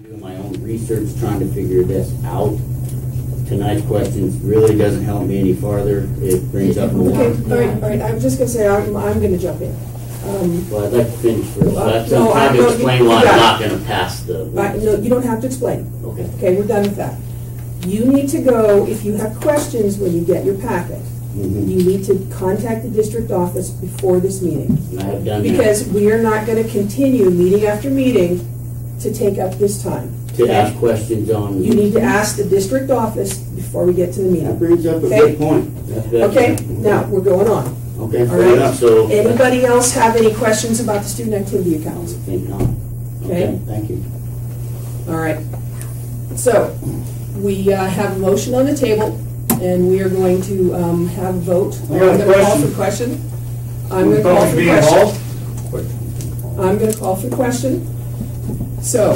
doing my own research, trying to figure this out. Tonight's questions really doesn't help me any farther. It brings up more. Okay, all right. I was just going to say, I'm going to jump in. Well, I'd like to finish first. I'm no, trying to explain why I'm not going to pass the... No, you don't have to explain. Okay. Okay, we're done with that. You need to go, if you have questions when you get your packet, you need to contact the district office before this meeting. I have done because we are not going to continue meeting after meeting to take up this time. To ask questions on... You need to ask the district office before we get to the meeting. That brings up a good point. Okay, now we're going on. Okay, all right. Enough, so anybody else have any questions about the student activity accounts? I think not. Okay, thank you. All right. So we have a motion on the table, and we are going to have a vote. I'm going to call for question. I'm going to call for question. I'm going to call for question. So,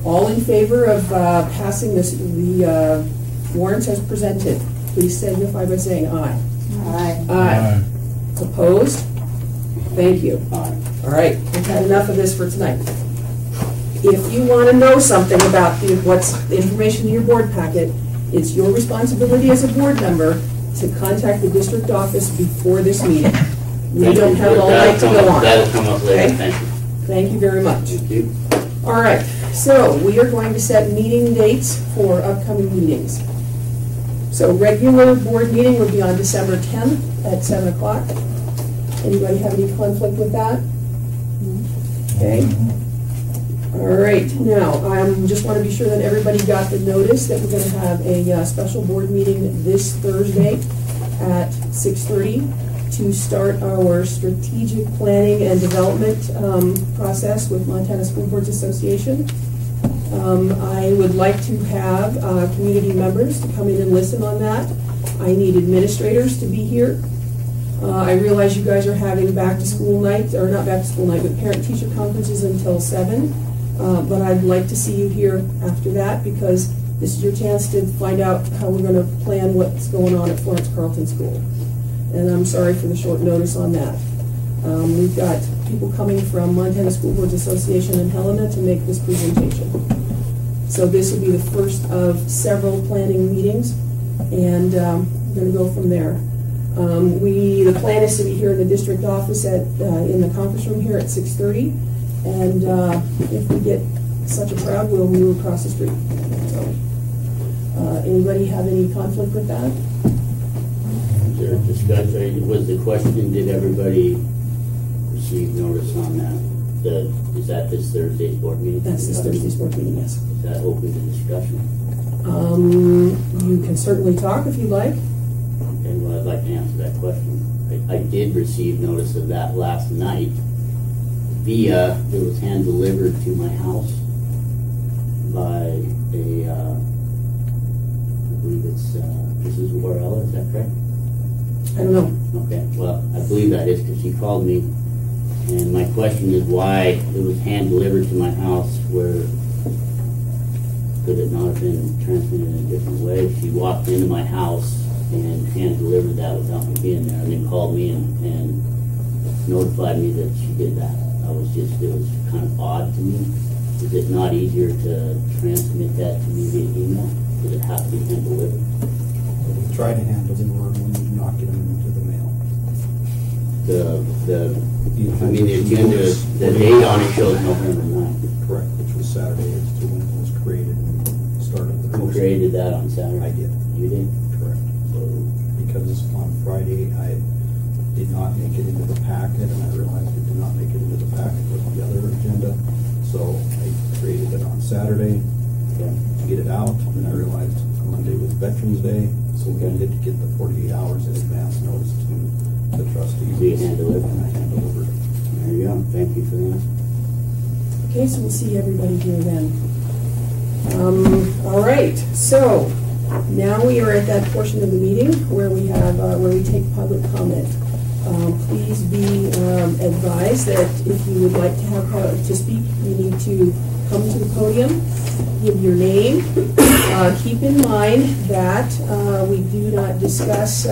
all in favor of passing the warrants as presented, please signify by saying aye. Aye. Aye. Opposed? Thank you. Aye. All right, we've had enough of this for tonight. If you want to know something about what's the information in your board packet, it's your responsibility as a board member to contact the district office before this meeting. We don't have all night to go on. That'll come up later. Okay? Thank you. Thank you very much. Thank you. All right, so we are going to set meeting dates for upcoming meetings. So regular board meeting would be on December 10th at 7 o'clock. Anybody have any conflict with that? Okay. All right, now I just want to be sure that everybody got the notice that we're going to have a special board meeting this Thursday at 6:30 to start our strategic planning and development process with Montana School Boards Association. I would like to have community members to come in and listen on that. I need administrators to be here. I realize you guys are having back to school night, or not back to school night, but parent-teacher conferences until 7. But I'd like to see you here after that, because this is your chance to find out how we're going to plan what's going on at Florence Carlton School. And I'm sorry for the short notice on that. We've got people coming from Montana School Boards Association and Helena to make this presentation. So this will be the first of several planning meetings, and we're going to go from there. The plan is to be here in the district office in the conference room here at 6:30, and if we get such a crowd, we'll move across the street. So, anybody have any conflict with that? Was the question, did everybody receive notice on that? Is that this Thursday's board meeting? That's this Thursday's board meeting, yes. Is that open to discussion? You can certainly talk if you'd like. Okay, well, I'd like to answer that question. I did receive notice of that last night via, it was hand delivered to my house by a, I believe it's Mrs. Warella, is that correct? I don't know. Okay, well, I believe that is because she called me, and my question is why it was hand delivered to my house, where could it not have been transmitted in a different way? She walked into my house and hand delivered that without me being there, and then called me and notified me that she did that. It was kind of odd to me. Is it not easier to transmit that to me via email? Does it have to be hand delivered? We try to hand deliver when we do not get them into the mail. The agenda, the date on it shows November 9th. Correct, which was Saturday as to when it was created and started the Who created that on Saturday? I did. You did? Correct. So because on Friday I did not make it into the packet, and I realized it did not make it into the packet with the other agenda, so I created it on Saturday to get it out, and I realized Monday was Veterans Day, so we needed to get the 48 hours in advance notice to the trustees. So you hand delivered? And I hand delivered it. There you go. Thank you for that. Okay, so we'll see everybody here then. All right, so now we are at that portion of the meeting where we have where we take public comment. Please be advised that if you would like to speak, you need to come to the podium, give your name. Keep in mind that we do not discuss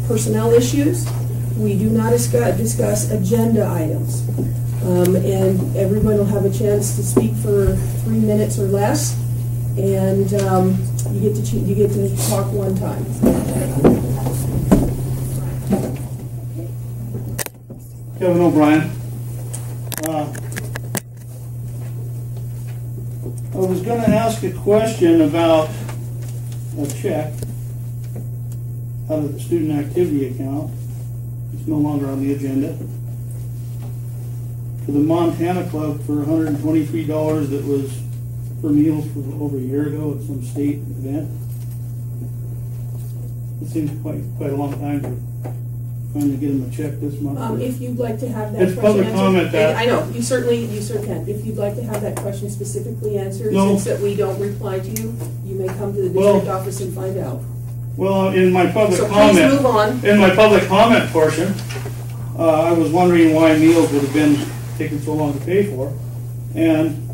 personnel issues. We do not discuss agenda items. And everyone will have a chance to speak for 3 minutes or less, and you get to talk one time. Kevin O'Brien. I was going to ask a question about a check out of the student activity account. It's no longer on the agenda. For the Montana Club for $123 that was for meals for over a year ago at some state event. It seems quite a long time to finally get them a check this month. If you'd like to have that It's question public answered. comment that- I know, you certainly can. If you'd like to have that question specifically answered, No. since that we don't reply to you, you may come to the Well- district office and find out. Well, in my public So please comment, move on. in my public comment portion, I was wondering why meals would have been taking so long to pay for, and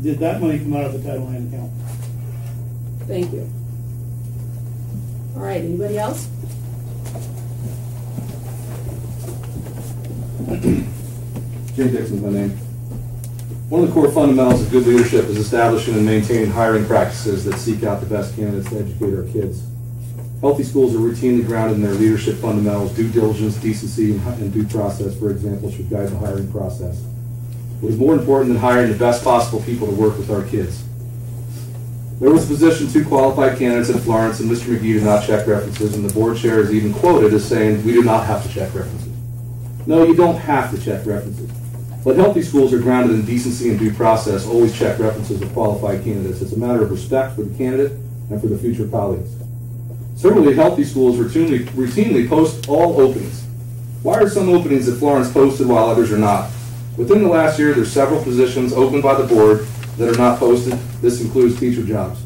did that money come out of the Title IX account? Thank you. All right, anybody else? Jay Dixon's my name. One of the core fundamentals of good leadership is establishing and maintaining hiring practices that seek out the best candidates to educate our kids. Healthy schools are routinely grounded in their leadership fundamentals. Due diligence, decency, and due process, for example, should guide the hiring process. What is more important than hiring the best possible people to work with our kids? There was a position, 2 qualified candidates at Florence, and Mr. McGee did not check references, and the board chair is even quoted as saying, "We do not have to check references." No, you don't have to check references. But healthy schools are grounded in decency and due process, always check references of qualified candidates. It's a matter of respect for the candidate and for the future colleagues. Similarly, healthy schools routinely post all openings. Why are some openings at Florence posted while others are not? Within the last year, there's several positions opened by the board that are not posted. This includes teacher jobs.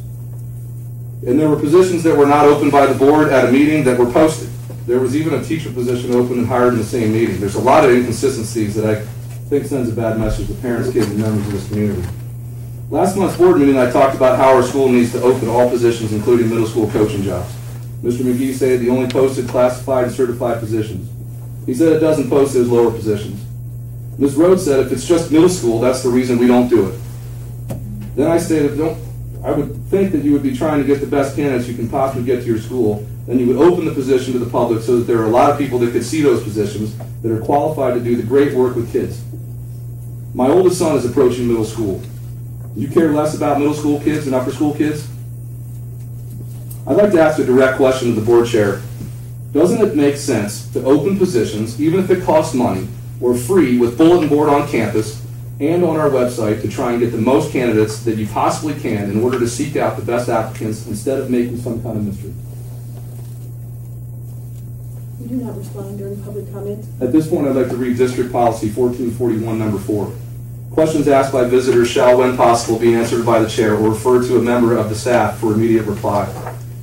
And there were positions that were not opened by the board at a meeting that were posted. There was even a teacher position open and hired in the same meeting. There's a lot of inconsistencies that I think sends a bad message to parents, kids, and members of this community. Last month's board meeting, I talked about how our school needs to open all positions, including middle school coaching jobs. Mr. McGee said he only posted classified and certified positions. He said it doesn't post those lower positions. Ms. Rhodes said if it's just middle school, that's the reason we don't do it. Then I stated, I would think that you would be trying to get the best candidates you can possibly get to your school, then you would open the position to the public so that there are a lot of people that could see those positions that are qualified to do the great work with kids. My oldest son is approaching middle school. You care less about middle school kids than upper school kids? I'd like to ask a direct question to the board chair. Doesn't it make sense to open positions, even if it costs money, or free with bulletin board on campus and on our website to try and get the most candidates that you possibly can in order to seek out the best applicants instead of making some kind of mystery? You do not respond during public comment. At this point, I'd like to read District Policy 1441, number 4. Questions asked by visitors shall, when possible, be answered by the chair or referred to a member of the staff for immediate reply.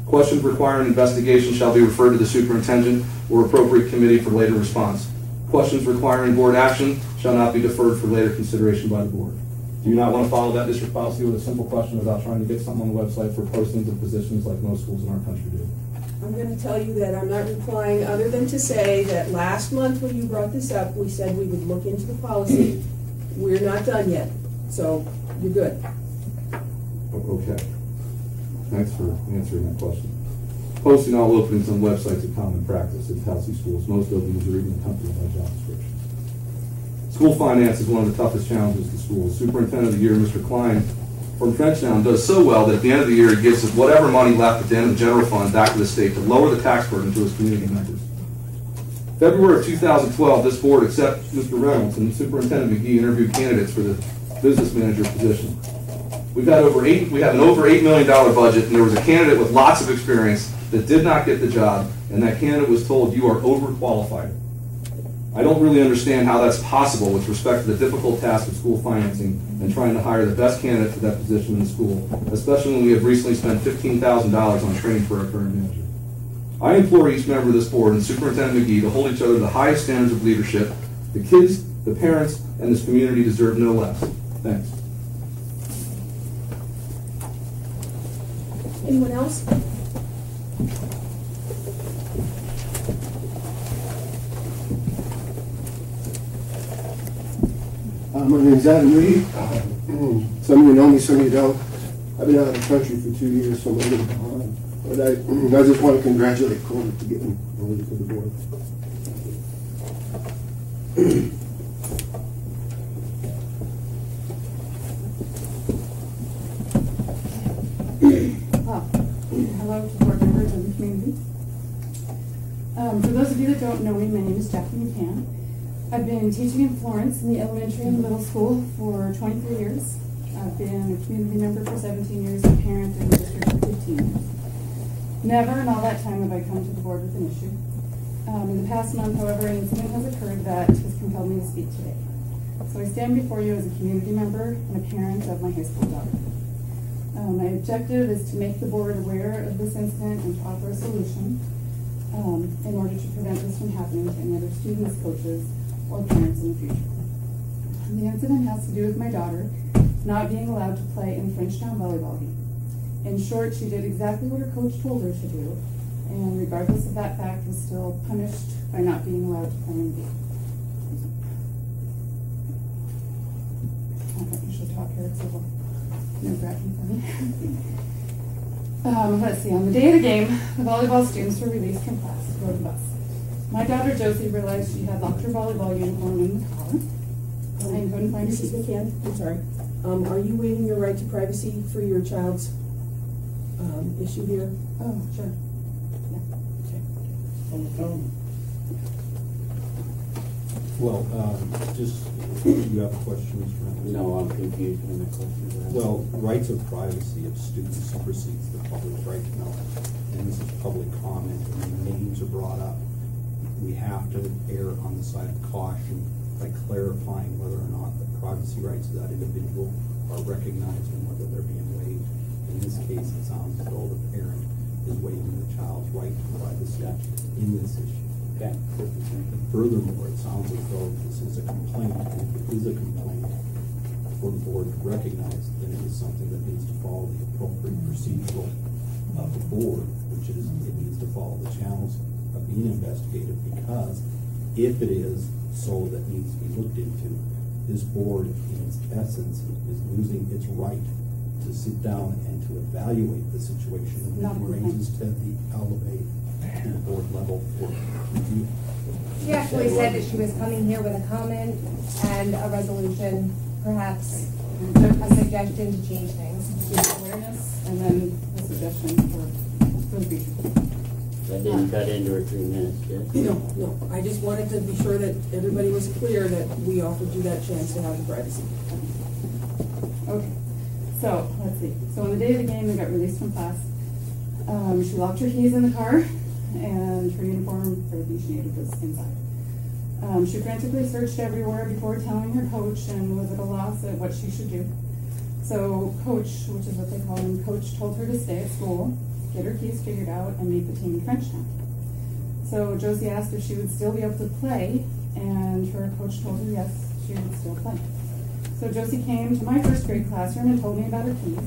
Questions requiring investigation shall be referred to the superintendent or appropriate committee for later response. Questions requiring board action shall not be deferred for later consideration by the board. Do you not want to follow that district policy with a simple question without trying to get something on the website for postings of positions like most schools in our country do? I'm going to tell you that I'm not replying other than to say that last month when you brought this up, we said we would look into the policy. We're not done yet, so you're good. Okay. Thanks for answering that question. Posting all openings on websites is common practice at healthy schools. Most openings are even accompanied by job descriptions. School finance is one of the toughest challenges to schools. Superintendent of the Year, Mr. Klein, from Trenchtown, does so well that at the end of the year he gives us whatever money left at the end of the general fund back to the state to lower the tax burden to his community members. February of 2012, this board, except Mr. Reynolds and Superintendent McGee, interviewed candidates for the business manager position. We have an over $8 million budget, and there was a candidate with lots of experience that did not get the job, and that candidate was told, you are overqualified. I don't really understand how that's possible with respect to the difficult task of school financing and trying to hire the best candidate for that position in the school, especially when we have recently spent $15,000 on training for our current manager. I implore each member of this board and Superintendent McGee to hold each other to the highest standards of leadership. The kids, the parents, and this community deserve no less. Thanks. Anyone else? My name's Adam Reed. Some of you know me, some of you don't. I've been out of the country for 2 years, so I'm a little behind. But I just want to congratulate Colby for getting early to the board. Hello to board members and the community. For those of you that don't know me, my name is Jackie McCann. I've been teaching in Florence in the elementary and middle school for 23 years. I've been a community member for 17 years, a parent in the district for 15 years. Never in all that time have I come to the board with an issue. In the past month, however, an incident has occurred that has compelled me to speak today. So I stand before you as a community member and a parent of my high school daughter. My objective is to make the board aware of this incident and to offer a solution in order to prevent this from happening to any other students, coaches, or parents in the future. The incident has to do with my daughter not being allowed to play in the Frenchtown volleyball game. In short, she did exactly what her coach told her to do, and regardless of that fact, was still punished by not being allowed to play in the game. I don't usually talk here, it's a little nerve-wracking for me. Let's see, on the day of the game, the volleyball students were released from class to go to the bus. My daughter Josie realized she had locked her volleyball uniform in the car and couldn't find her Mrs. keys. McCann, I'm sorry. Are you waiving your right to privacy for your child's issue here? Oh, sure. On the phone. Well, just, you have questions, Reynolds? No, I'm confused when the questions are asked. Well, rights of privacy of students supersedes the public's right to know. And this is public comment, and when names are brought up, we have to err on the side of caution by clarifying whether or not the privacy rights of that individual are recognized and whether they're being waived. In this case, it sounds as though the parent is waiving the child's right to privacy in this issue. Okay. Furthermore, it sounds as though this is a complaint, and if it is a complaint for the board to recognize, then it is something that needs to follow the appropriate procedural of the board, which is it needs to follow the channels of being investigated, because if it is so that needs to be looked into, this board in its essence is losing its right to sit down and to evaluate the situation and then raises to the elevate to the board level for review. She actually said that she was coming here with a comment and a resolution, perhaps a suggestion to change things. Awareness and then a suggestion for the future. That didn't cut into her 3 minutes, did it? No. I just wanted to be sure that everybody was clear that we offered you that chance to have the privacy. Okay, so let's see. So on the day of the game, they got released from class. She locked her keys in the car, and her uniform, everything she needed was inside. She frantically searched everywhere before telling her coach and was at a loss at what she should do. So coach, which is what they call him, coach told her to stay at school, get her keys figured out, and meet the team in Frenchtown. So Josie asked if she would still be able to play, and her coach told her yes, she would still play. So Josie came to my first grade classroom and told me about her keys.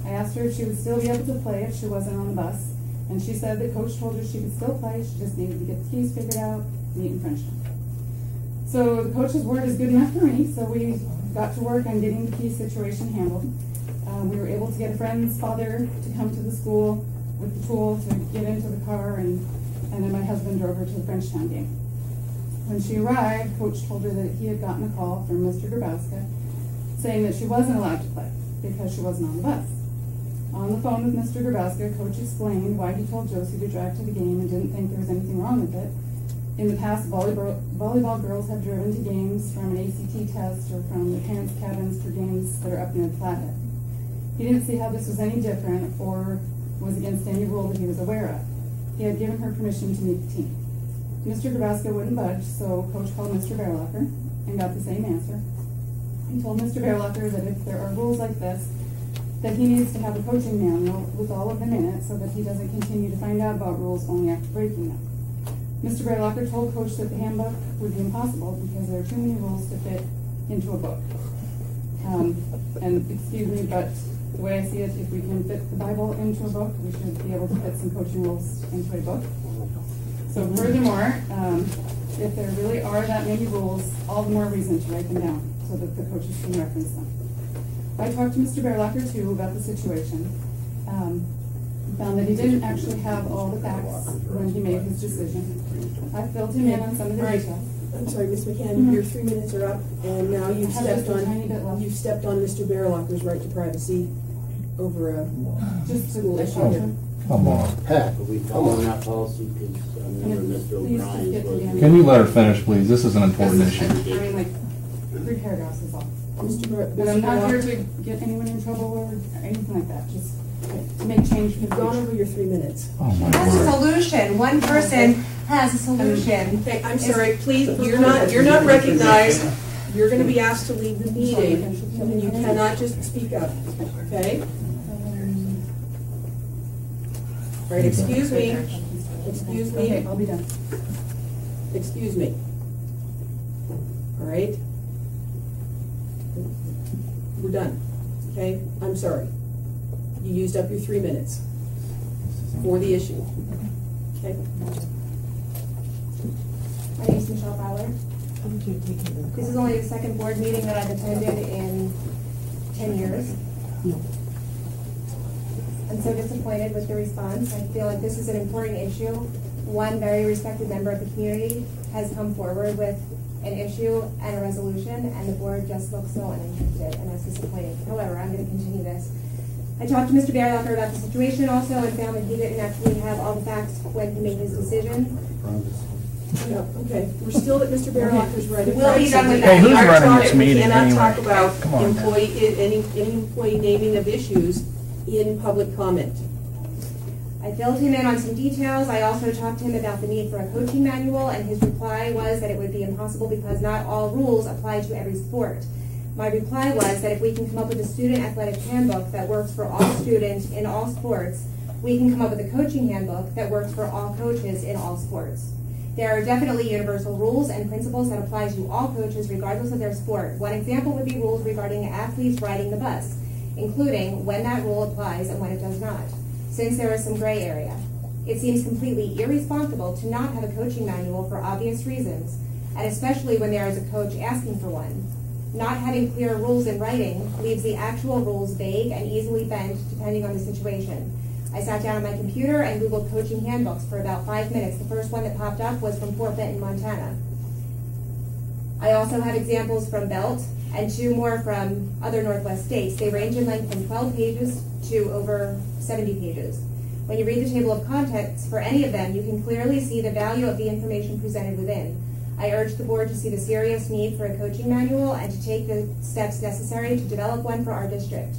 I asked her if she would still be able to play if she wasn't on the bus, and she said that coach told her she could still play, she just needed to get the keys figured out, meet in Frenchtown. So the coach's word is good enough for me, so we got to work on getting the key situation handled. We were able to get a friend's father to come to the school with the tool to get into the car, and then my husband drove her to the Frenchtown game. When she arrived, coach told her that he had gotten a call from Mr. Grabowska saying that she wasn't allowed to play because she wasn't on the bus. On the phone with Mr. Grabowska, coach explained why he told Josie to drive to the game and didn't think there was anything wrong with it. In the past, volleyball girls have driven to games from an ACT test or from the parents' cabins for games that are up near the Flathead. He didn't see how this was any different or was against any rule that he was aware of. He had given her permission to meet the team. Mr. Grabowska wouldn't budge, so coach called Mr. Bearlocker and got the same answer. He told Mr. Bearlocker that if there are rules like this, that he needs to have a coaching manual with all of them in it so that he doesn't continue to find out about rules only after breaking them. Mr. Bearlocker told coach that the handbook would be impossible because there are too many rules to fit into a book. And excuse me, but the way I see it, if we can fit the Bible into a book, we should be able to fit some coaching rules into a book. So furthermore, if there really are that many rules, all the more reason to write them down. so that the coaches can reference them. I talked to Mr. Bearlocker too about the situation. Found that he didn't actually have all the facts when he made his decision. I filled him in on some of the details. I'm sorry, Ms. McCann, your 3 minutes are up, and now you've I have stepped just a tiny bit on, left. you've stepped on Mr. Bearlocker's right to privacy over a Just school issue. Come on, Pat. Are we following that policy? Because I remember Mr. Please just O'Brien's get to the was. end. Can you let her finish, please? This is an important This is- issue. I mean, like, 3 paragraphs is all. Mr. And I'm not here Bearlocker, to get anyone in trouble or anything like that, just to make change for you've the gone future. over your 3 minutes. Oh, my Has a word. solution, one person has a solution. Okay, I'm sorry, please, you're not recognized. You're gonna be asked to leave the meeting, and you cannot just speak up, okay? All right, excuse me, excuse Okay, me, I'll be done. excuse me. All right? We're done, okay? I'm sorry. You used up your 3 minutes for the issue, okay? My name is Michelle Fowler. This is only the second board meeting that I've attended in 10 years. I'm so disappointed with the response. I feel like this is an important issue. One very respected member of the community has come forward with an issue and a resolution, and the board just looks so uninterested, and that's disappointing. However, I'm going to continue this. I talked to Mr. Bearlocker about the situation also and found that he didn't actually have all the facts when he made his decision. No, okay, we're still at Mr. Bearlocker's right. of We'll be done with privacy. that. Hey, who's We are running this talking- meeting We cannot anyway? talk about Come on now. employee, any employee naming of issues in public comment. I filled him in on some details. I also talked to him about the need for a coaching manual, and his reply was that it would be impossible because not all rules apply to every sport. My reply was that if we can come up with a student athletic handbook that works for all students in all sports, we can come up with a coaching handbook that works for all coaches in all sports. There are definitely universal rules and principles that apply to all coaches regardless of their sport. One example would be rules regarding athletes riding the bus, including when that rule applies and when it does not, since there is some gray area. It seems completely irresponsible to not have a coaching manual for obvious reasons, and especially when there is a coach asking for one. Not having clear rules in writing leaves the actual rules vague and easily bent depending on the situation. I sat down on my computer and Googled coaching handbooks for about 5 minutes. The first one that popped up was from Fort Benton, Montana. I also have examples from Belt and 2 more from other Northwest states. They range in length from 12 pages to over 70 pages. When you read the table of contents for any of them, you can clearly see the value of the information presented within. I urge the board to see the serious need for a coaching manual and to take the steps necessary to develop one for our district.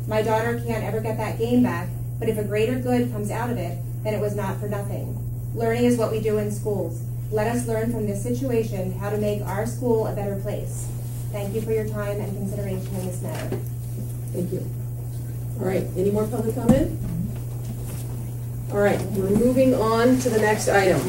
My daughter can't ever get that game back, but if a greater good comes out of it, then it was not for nothing. Learning is what we do in schools. Let us learn from this situation how to make our school a better place. Thank you for your time and consideration in this matter. Thank you. All right, any more public comment? All right, we're moving on to the next item.